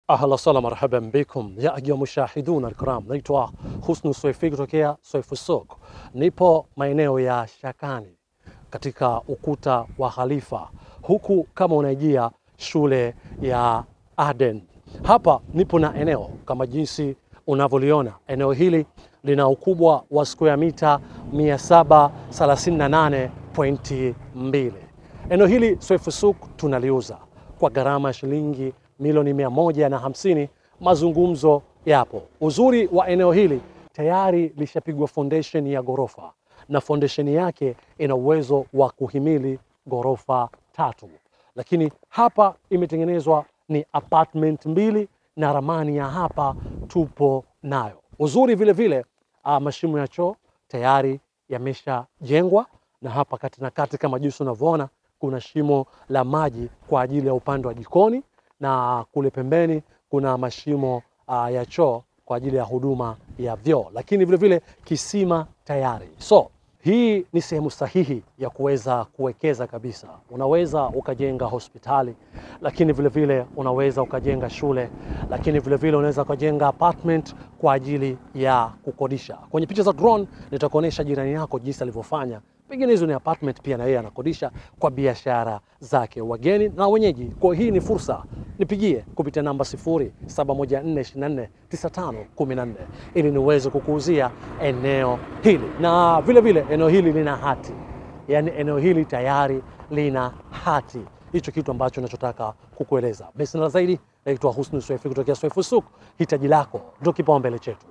أهلا وسهلا مرحبا بكم يا أيها المشاهدون الكرام. Naitwa Husnu Swaifi kutokea Swaifu Souk. Nipo maeneo ya Shakani katika ukuta wa Khalifa, huku kama unaijia shule ya Aden. Hapa nipo na eneo kama jinsi unavyoliona. Eneo hili lina ukubwa wa square mita 738.2. Eneo hili Swaifu Souk tunaliuza kwa gharama ya shilingi milioni 150. Mazungumzo yapo. Uzuri wa eneo hili, tayari lishapigwa foundation ya gorofa, na foundation yake ina uwezo wa kuhimili gorofa 3. Lakini hapa imetengenezwa ni apartment 2 na ramani ya hapa tupo nayo. Uzuri vile vile, mashimo ya choo tayari yameshajengwa, na hapa kati na kati kama jinsi unavyoona kuna shimo la maji kwa ajili ya upande wa jikoni, na kule pembeni kuna mashimo ya choo kwa ajili ya huduma ya vyoo, lakini vile vile kisima tayari. So hii ni sehemu sahihi ya kuweza kuwekeza kabisa. Unaweza ukajenga hospitali, lakini vile vile unaweza ukajenga shule, lakini vile vile unaweza ukajenga apartment kwa ajili ya kukodisha. Kwenye picha za drone nitakuonesha jirani yako jinsi alivyofanya. Pengine hizo ni apartment pia na yeye anakodisha kwa biashara zake, wageni na wenyeji. Kwa hii ni fursa, nipigie kupitia namba 0714249514 ili niweze kukuuzia eneo hili. Na vile vile eneo hili lina hati, yani eneo hili tayari lina hati. Hicho kitu ambacho ninachotaka kukueleza. Basi na zaidi, naitwa Husnu Swaifi kutokea Swaifu Souk. Hitaji lako ndio kipaumbele chetu.